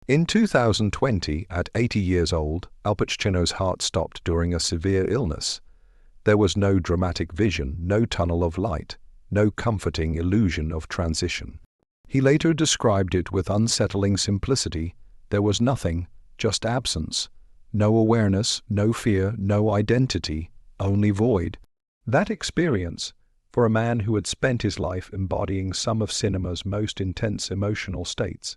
In 2020, at 80 years old, Al Pacino's heart stopped during a severe illness. There was no dramatic vision, no tunnel of light, no comforting illusion of transition. He later described it with unsettling simplicity. There was nothing, just absence. No awareness, no fear, no identity, only void. That experience, for a man who had spent his life embodying some of cinema's most intense emotional states,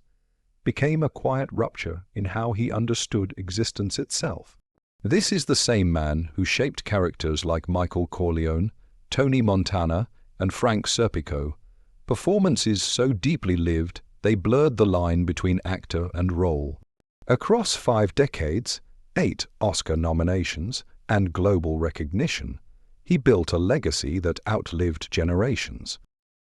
became a quiet rupture in how he understood existence itself. This is the same man who shaped characters like Michael Corleone, Tony Montana, and Frank Serpico, performances so deeply lived they blurred the line between actor and role. Across 5 decades, 8 Oscar nominations, and global recognition, he built a legacy that outlived generations.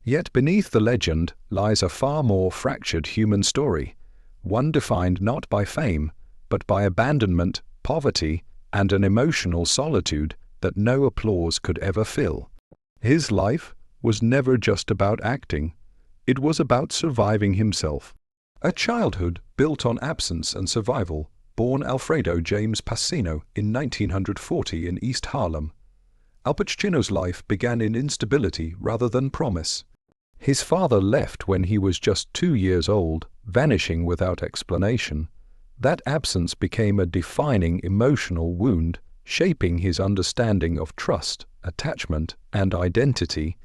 Yet beneath the legend lies a far more fractured human story, one defined not by fame, but by abandonment, poverty, and an emotional solitude that no applause could ever fill. His life was never just about acting. It was about surviving himself. A childhood built on absence and survival, born Alfredo James Pacino in 1940 in East Harlem. Al Pacino's life began in instability rather than promise. His father left when he was just 2 years old, vanishing without explanation. That absence became a defining emotional wound, shaping his understanding of trust, attachment, and identity.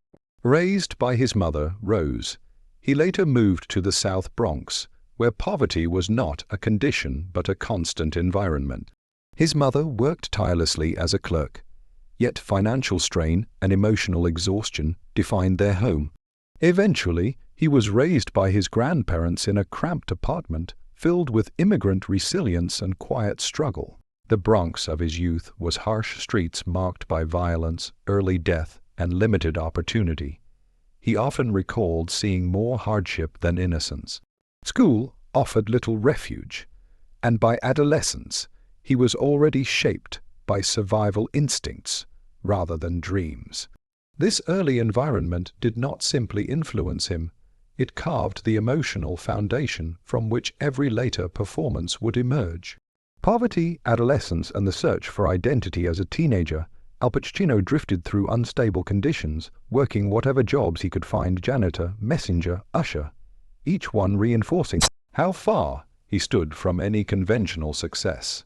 Raised by his mother, Rose, he later moved to the South Bronx, where poverty was not a condition but a constant environment. His mother worked tirelessly as a clerk, yet financial strain and emotional exhaustion defined their home. Eventually, he was raised by his grandparents in a cramped apartment filled with immigrant resilience and quiet struggle. The Bronx of his youth was harsh streets marked by violence, early death, and limited opportunity. He often recalled seeing more hardship than innocence. School offered little refuge, and by adolescence, he was already shaped by survival instincts rather than dreams. This early environment did not simply influence him, it carved the emotional foundation from which every later performance would emerge. Poverty, adolescence, and the search for identity as a teenager, Al Pacino drifted through unstable conditions, working whatever jobs he could find: janitor, messenger, usher, each one reinforcing how far he stood from any conventional success.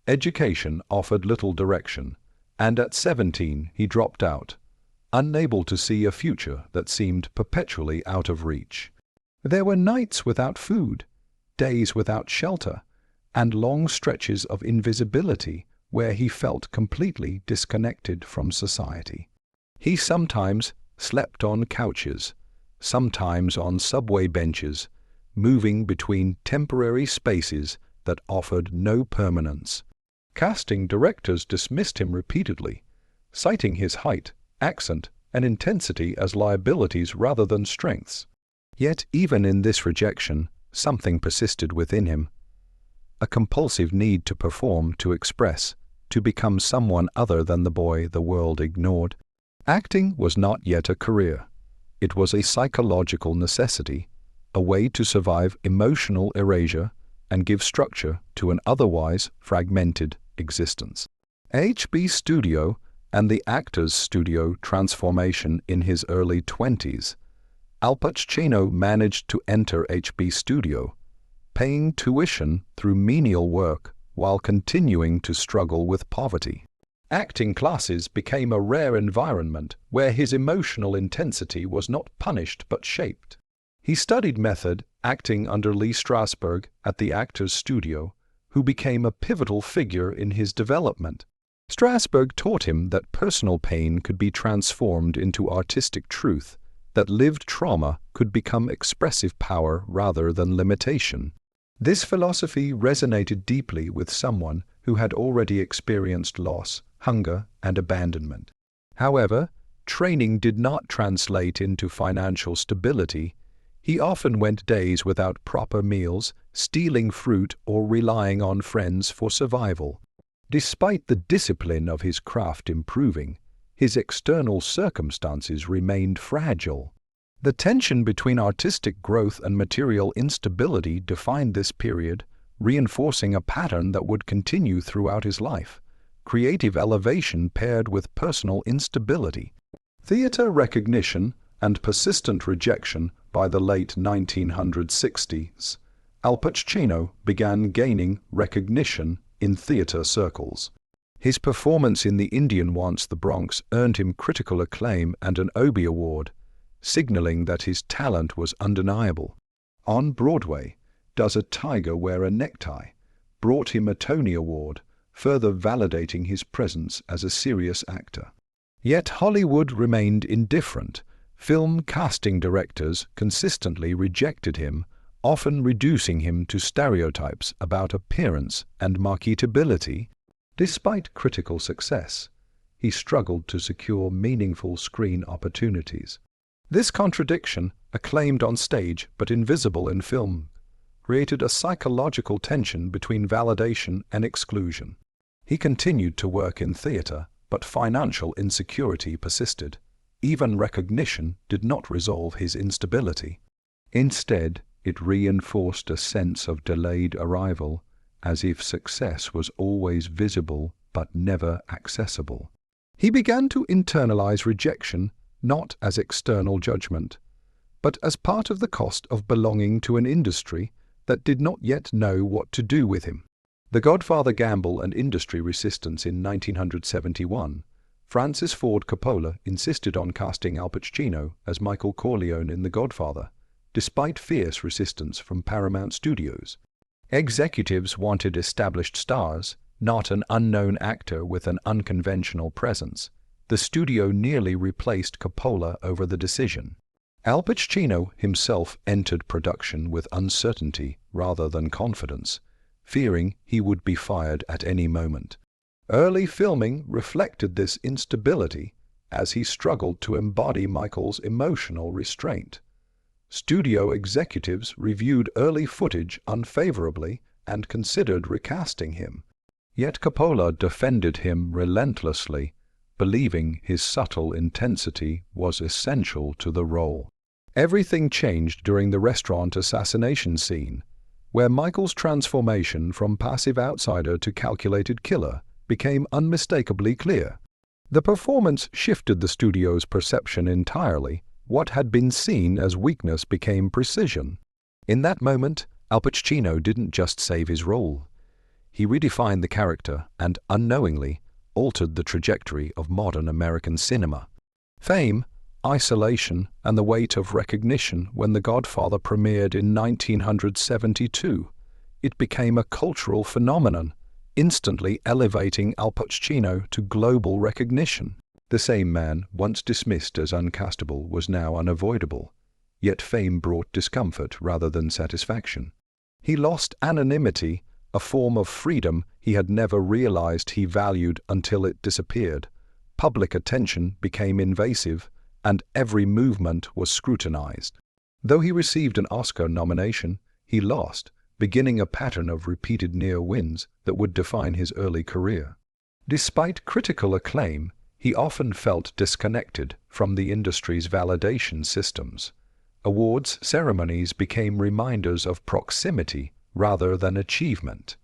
Education offered little direction, and at 17 he dropped out, unable to see a future that seemed perpetually out of reach. There were nights without food, days without shelter, and long stretches of invisibility where he felt completely disconnected from society. He sometimes slept on couches, sometimes on subway benches, moving between temporary spaces that offered no permanence. Casting directors dismissed him repeatedly, citing his height, accent, and intensity as liabilities rather than strengths. Yet even in this rejection, something persisted within him. A compulsive need to perform, to express, to become someone other than the boy the world ignored. Acting was not yet a career. It was a psychological necessity, a way to survive emotional erasure and give structure to an otherwise fragmented existence. HB Studio and the actor's studio transformation in his early 20s. Al Pacino managed to enter HB Studio, paying tuition through menial work while continuing to struggle with poverty. Acting classes became a rare environment where his emotional intensity was not punished but shaped. He studied method acting under Lee Strasberg at the Actors Studio, who became a pivotal figure in his development. Strasberg taught him that personal pain could be transformed into artistic truth, that lived trauma could become expressive power rather than limitation. This philosophy resonated deeply with someone who had already experienced loss, hunger, and abandonment. However, training did not translate into financial stability. He often went days without proper meals, stealing fruit or relying on friends for survival. Despite the discipline of his craft improving, his external circumstances remained fragile. The tension between artistic growth and material instability defined this period, reinforcing a pattern that would continue throughout his life: creative elevation paired with personal instability. Theater recognition and persistent rejection. By the late 1960s, Al Pacino began gaining recognition in theater circles. His performance in the Indian Wants the Bronx earned him critical acclaim and an Obie Award, signaling that his talent was undeniable. On Broadway, Does a Tiger Wear a Necktie brought him a Tony Award, further validating his presence as a serious actor. Yet Hollywood remained indifferent. Film casting directors consistently rejected him, often reducing him to stereotypes about appearance and marketability. Despite critical success, he struggled to secure meaningful screen opportunities. This contradiction, acclaimed on stage but invisible in film, created a psychological tension between validation and exclusion. He continued to work in theater, but financial insecurity persisted. Even recognition did not resolve his instability. Instead, it reinforced a sense of delayed arrival, as if success was always visible but never accessible. He began to internalize rejection not as external judgment, but as part of the cost of belonging to an industry that did not yet know what to do with him. The Godfather gamble and industry resistance. In 1971, Francis Ford Coppola insisted on casting Al Pacino as Michael Corleone in The Godfather, despite fierce resistance from Paramount Studios. Executives wanted established stars, not an unknown actor with an unconventional presence. The studio nearly replaced Coppola over the decision. Al Pacino himself entered production with uncertainty rather than confidence, fearing he would be fired at any moment. Early filming reflected this instability as he struggled to embody Michael's emotional restraint. Studio executives reviewed early footage unfavorably and considered recasting him. Yet Coppola defended him relentlessly, believing his subtle intensity was essential to the role. Everything changed during the restaurant assassination scene, where Michael's transformation from passive outsider to calculated killer became unmistakably clear. The performance shifted the studio's perception entirely. What had been seen as weakness became precision. In that moment, Al Pacino didn't just save his role. He redefined the character and, unknowingly, altered the trajectory of modern American cinema. Fame, isolation, and the weight of recognition. When The Godfather premiered in 1972, it became a cultural phenomenon, instantly elevating Al Pacino to global recognition. The same man, once dismissed as uncastable, was now unavoidable, yet fame brought discomfort rather than satisfaction. He lost anonymity, a form of freedom he had never realized he valued until it disappeared. Public attention became invasive, and every movement was scrutinized. Though he received an Oscar nomination, he lost, beginning a pattern of repeated near wins that would define his early career. Despite critical acclaim, he often felt disconnected from the industry's validation systems. Awards ceremonies became reminders of proximity rather than achievement.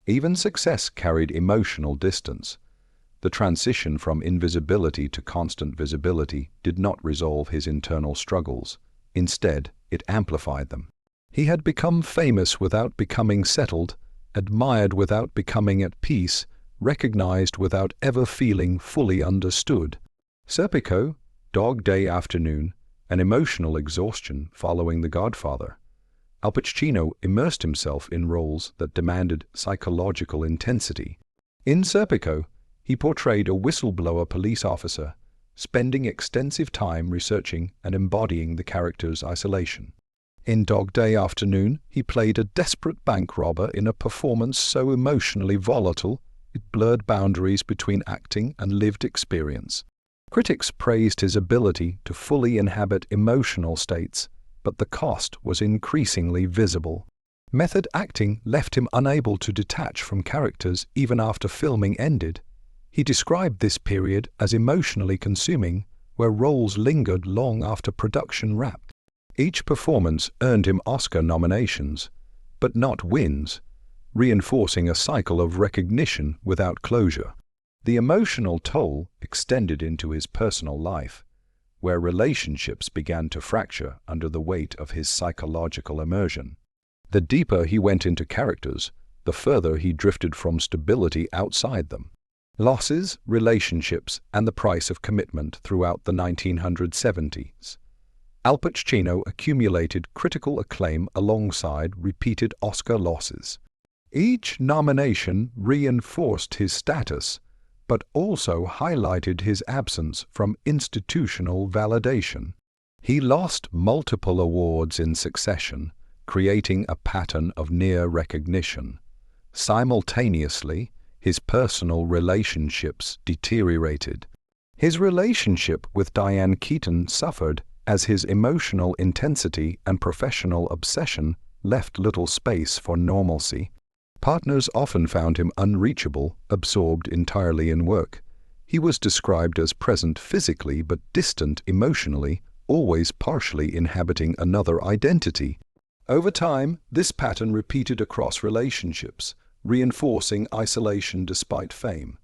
Even success carried emotional distance. The transition from invisibility to constant visibility did not resolve his internal struggles. Instead, it amplified them. He had become famous without becoming settled, admired without becoming at peace, recognized without ever feeling fully understood. Serpico, Dog Day Afternoon, and emotional exhaustion following The Godfather. Al Pacino immersed himself in roles that demanded psychological intensity. In Serpico, he portrayed a whistleblower police officer, spending extensive time researching and embodying the character's isolation. In Dog Day Afternoon, he played a desperate bank robber in a performance so emotionally volatile it blurred boundaries between acting and lived experience. Critics praised his ability to fully inhabit emotional states, but the cost was increasingly visible. Method acting left him unable to detach from characters even after filming ended. He described this period as emotionally consuming, where roles lingered long after production wrapped. Each performance earned him Oscar nominations, but not wins, reinforcing a cycle of recognition without closure. The emotional toll extended into his personal life, where relationships began to fracture under the weight of his psychological immersion. The deeper he went into characters, the further he drifted from stability outside them. Losses, relationships, and the price of commitment throughout the 1970s. Al Pacino accumulated critical acclaim alongside repeated Oscar losses. Each nomination reinforced his status, but also highlighted his absence from institutional validation. He lost multiple awards in succession, creating a pattern of near recognition. Simultaneously, his personal relationships deteriorated. His relationship with Diane Keaton suffered as his emotional intensity and professional obsession left little space for normalcy. Partners often found him unreachable, absorbed entirely in work. He was described as present physically but distant emotionally, always partially inhabiting another identity. Over time, this pattern repeated across relationships, reinforcing isolation despite fame.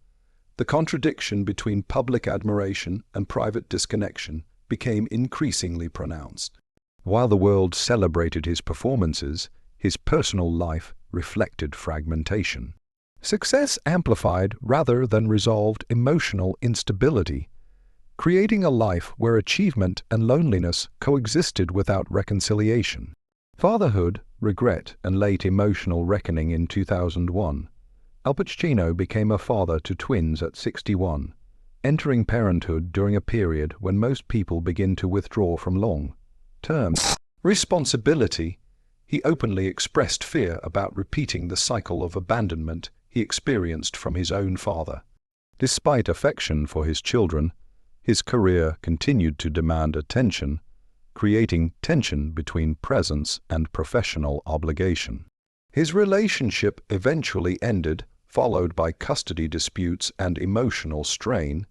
The contradiction between public admiration and private disconnection became increasingly pronounced. While the world celebrated his performances, his personal life reflected fragmentation. Success amplified rather than resolved emotional instability, creating a life where achievement and loneliness coexisted without reconciliation. Fatherhood, regret, and late emotional reckoning. In 2001, Al Pacino became a father to twins at 61, entering parenthood during a period when most people begin to withdraw from long-term responsibility. He openly expressed fear about repeating the cycle of abandonment he experienced from his own father. Despite affection for his children, his career continued to demand attention, creating tension between presence and professional obligation. His relationship eventually ended, followed by custody disputes and emotional strain.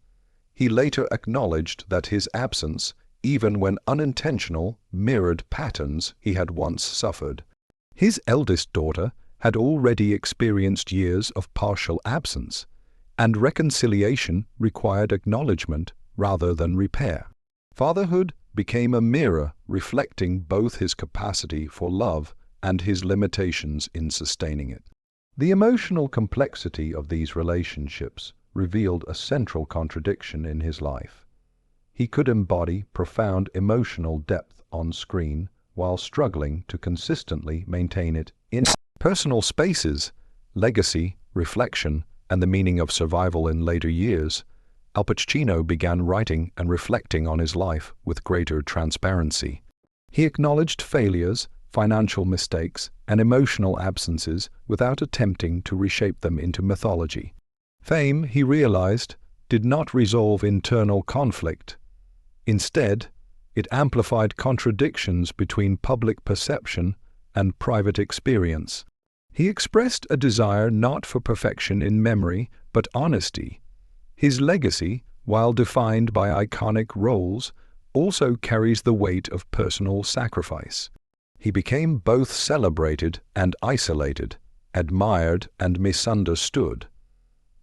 He later acknowledged that his absence, even when unintentional, mirrored patterns he had once suffered. His eldest daughter had already experienced years of partial absence, and reconciliation required acknowledgement rather than repair. Fatherhood became a mirror reflecting both his capacity for love and his limitations in sustaining it. The emotional complexity of these relationships revealed a central contradiction in his life. He could embody profound emotional depth on screen while struggling to consistently maintain it in personal spaces. Legacy, reflection, and the meaning of survival. In later years, Al Pacino began writing and reflecting on his life with greater transparency. He acknowledged failures, financial mistakes, and emotional absences without attempting to reshape them into mythology. Fame, he realized, did not resolve internal conflict. Instead, it amplified contradictions between public perception and private experience. He expressed a desire not for perfection in memory, but honesty. His legacy, while defined by iconic roles, also carries the weight of personal sacrifice. He became both celebrated and isolated, admired and misunderstood.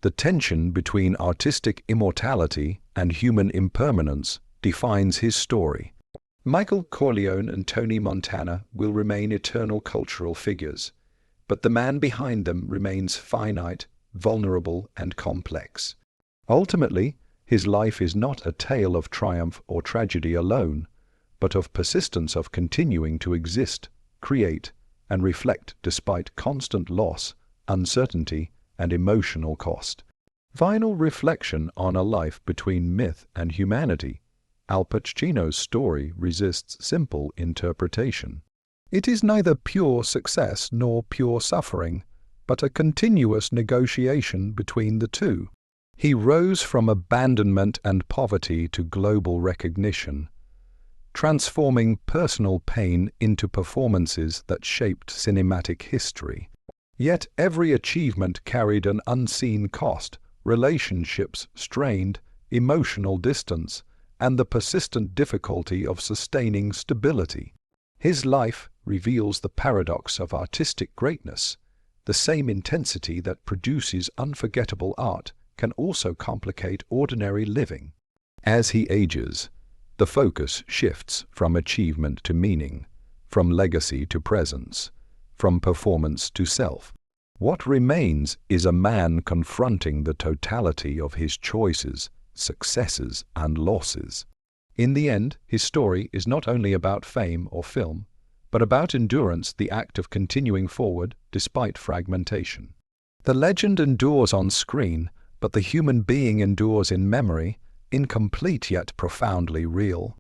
The tension between artistic immortality and human impermanence defines his story. Michael Corleone and Tony Montana will remain eternal cultural figures, but the man behind them remains finite, vulnerable, and complex. Ultimately, his life is not a tale of triumph or tragedy alone, but of persistence, of continuing to exist, create, and reflect despite constant loss, uncertainty, and emotional cost. Final reflection on a life between myth and humanity. Al Pacino's story resists simple interpretation. It is neither pure success nor pure suffering, but a continuous negotiation between the two. He rose from abandonment and poverty to global recognition, transforming personal pain into performances that shaped cinematic history. Yet every achievement carried an unseen cost: relationships strained, emotional distance, and the persistent difficulty of sustaining stability. His life reveals the paradox of artistic greatness. The same intensity that produces unforgettable art can also complicate ordinary living. As he ages, the focus shifts from achievement to meaning, from legacy to presence, from performance to self. What remains is a man confronting the totality of his choices, successes, and losses. In the end, his story is not only about fame or film, but about endurance, the act of continuing forward despite fragmentation. The legend endures on screen, but the human being endures in memory, incomplete yet profoundly real.